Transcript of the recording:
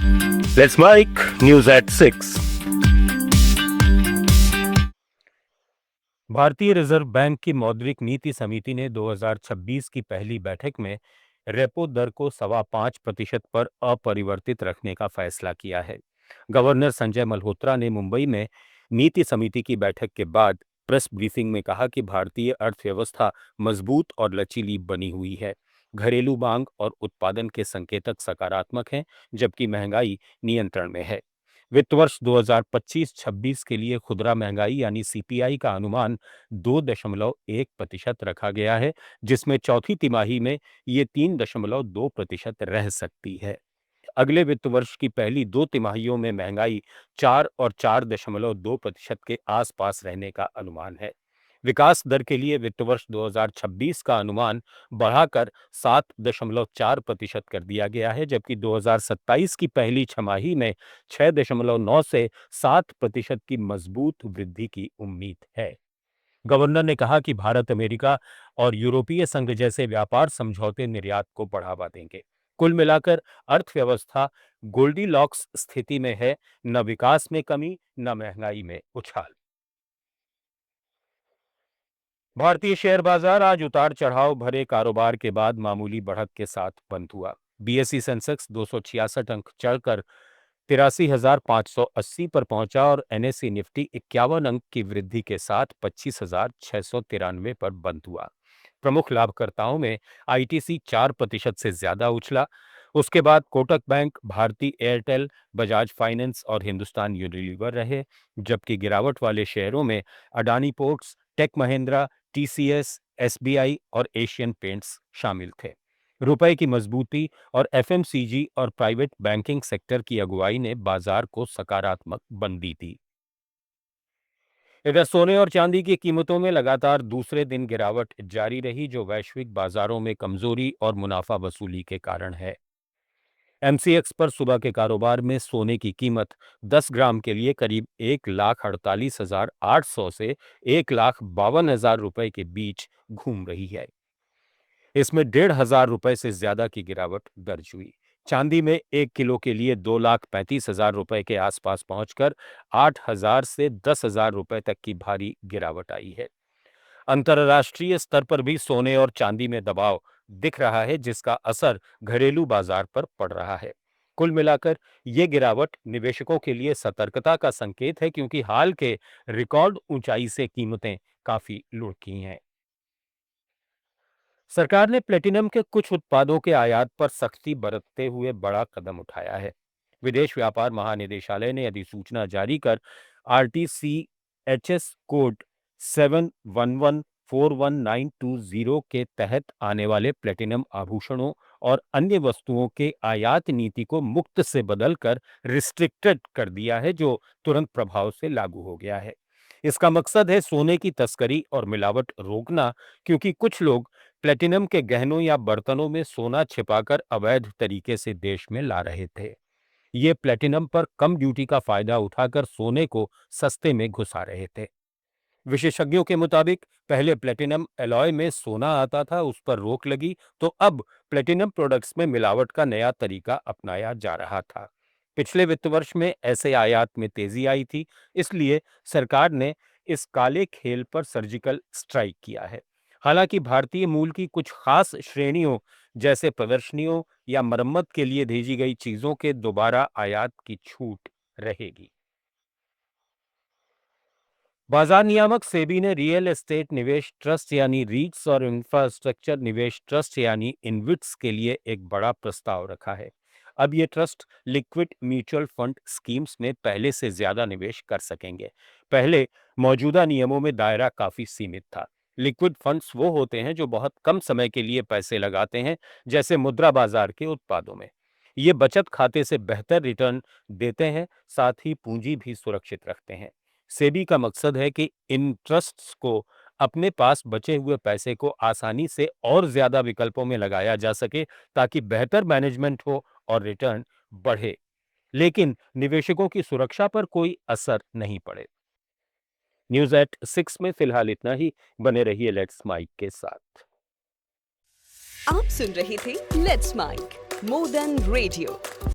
Let's Mike News at 6। भारतीय reserve bank की मौद्रिक नीति समिति ने 2026 की पहली बैठक में रेपो दर को 5.25% पर अपरिवर्तित रखने का फैसला किया है। गवर्नर संजय मल्होत्रा ने मुंबई में नीति समिति की बैठक के बाद प्रेस ब्रीफिंग में कहा कि भारतीय अर्थव्यवस्था मजबूत और लचीली बनी हुई है। घरेलू मांग और उत्पादन के संकेतक सकारात्मक हैं, जबकि महंगाई नियंत्रण में है। वित्त वर्ष 2025-26 के लिए खुदरा महंगाई यानी सीपीआई का अनुमान 2.1% रखा गया है, जिसमें चौथी तिमाही में ये 3.2% रह सकती है। अगले वित्त वर्ष की पहली 2 तिमाहियों में महंगाई 4 और 4.2% के आसपास रहने का अनुमान है। विकास दर के लिए वित्त वर्ष 2026 का अनुमान बढ़ाकर 7.4% कर दिया गया है, जबकि 2027 की पहली छमाही में 6.9 से 7% की मजबूत वृद्धि की उम्मीद है। गवर्नर ने कहा कि भारत, अमेरिका और यूरोपीय संघ जैसे व्यापार समझौते निर्यात को बढ़ावा देंगे। कुल मिलाकर अर्थव्यवस्था गोल्डीलॉक्स स्थिति में है, न विकास में कमी, न महंगाई में उछाल। भारतीय शेयर बाजार आज उतार चढ़ाव भरे कारोबार के बाद मामूली बढ़त के साथ बंद हुआ। बीएसई सेंसेक्स 266 अंक चढ़कर 83,580 पर पहुंचा और एनएसई निफ्टी 51 अंक की वृद्धि के साथ 25,693 पर बंद हुआ। प्रमुख लाभकर्ताओं में आईटीसी 4% से ज्यादा उछला। उसके बाद Kotak Bank, Bharti Airtel, Bajaj Finance और हिंदुस्तान यूनिलीवर रहे, जबकि गिरावट वाले शेयरों में Adani Ports, Tech Mahindra, TCS, SBI और एशियन पेंट्स शामिल थे। रुपए की मजबूती और एफएमसीजी और प्राइवेट बैंकिंग सेक्टर की अगुवाई ने बाजार को सकारात्मक बंदी दी। इधर सोने और चांदी की कीमतों में लगातार दूसरे दिन गिरावट जारी रही, जो वैश्विक बाजारों में कमजोरी और मुनाफा वसूली के कारण है। एमसीएक्स पर सुबह के कारोबार में सोने की कीमत 10 ग्राम के लिए करीब 1,48,800 से 1,52,000 रुपए के बीच घूम रही है। इसमें 1,500 रुपए से ज्यादा की गिरावट दर्ज हुई। चांदी में 1 किलो के लिए 2,35,000 रुपए के आसपास पहुंचकर 8,000 से 10,000 रुपए तक की भारी गिरावट आई है। अंतर्राष्ट्रीय स्तर पर भी सोने और चांदी में दबाव दिख रहा है, जिसका असर घरेलू बाजार पर पड़ रहा है। कुल मिलाकर ये गिरावट निवेशकों के लिए सतर्कता का संकेत है, क्योंकि हाल के रिकॉर्ड ऊंचाई से कीमतें काफी लुढ़की हैं। सरकार ने प्लेटिनम के कुछ उत्पादों के आयात पर सख्ती बरतते हुए बड़ा कदम उठाया है। विदेश व्यापार महानिदेशालय ने अधिसूचना जारी कर आरटीसीएचएस कोड 7114190 के तहत आने वाले प्लेटिनम आभूषणों और अन्य वस्तुओं के आयात नीति को मुक्त से बदलकर रिस्ट्रिक्टेड कर दिया है, जो तुरंत प्रभाव से लागू हो गया है। इसका मकसद है सोने की तस्करी और मिलावट रोकना, क्योंकि कुछ लोग प्लेटिनम के गहनों या बर्तनों में सोना छिपाकर अवैध तरीके से देश में ला रहे थे। ये प्लेटिनम पर कम ड्यूटी का फायदा उठाकर सोने को सस्ते में घुसा रहे थे। विशेषज्ञों के मुताबिक पहले प्लेटिनम एलॉय में सोना आता था, उस पर रोक लगी, तो अब प्लेटिनम प्रोडक्ट्स में मिलावट का नया तरीका अपनाया जा रहा था। पिछले वित्त वर्ष में ऐसे आयात में तेजी आई थी, इसलिए सरकार ने इस काले खेल पर सर्जिकल स्ट्राइक किया है। हालांकि भारतीय मूल की कुछ खास श्रेणियों, जैसे प्रदर्शनियों या मरम्मत के लिए भेजी गई चीजों के दोबारा आयात की छूट रहेगी। बाजार नियामक सेबी ने रियल एस्टेट निवेश ट्रस्ट यानी रीट्स और इंफ्रास्ट्रक्चर निवेश ट्रस्ट यानी इनविट्स के लिए एक बड़ा प्रस्ताव रखा है। अब ये trust liquid mutual fund schemes में पहले से ज्यादा निवेश कर सकेंगे। पहले मौजूदा नियमों में दायरा काफी सीमित था। लिक्विड फंड्स वो होते हैं जो बहुत कम समय के लिए पैसे लगाते हैं, जैसे मुद्रा बाजार के उत्पादों में। ये बचत खाते से बेहतर रिटर्न देते हैं, साथ ही पूंजी भी सुरक्षित रखते हैं। सेबी का मकसद है कि इन ट्रस्ट्स को अपने पास बचे हुए पैसे को आसानी से और ज्यादा विकल्पों में लगाया जा सके, ताकि बेहतर मैनेजमेंट हो और रिटर्न बढ़े, लेकिन निवेशकों की सुरक्षा पर कोई असर नहीं पड़े। न्यूज एट 6 में फिलहाल इतना ही। बने रहिए लेट्स माइक के साथ। आप सुन रहे थे let's mike more than radio.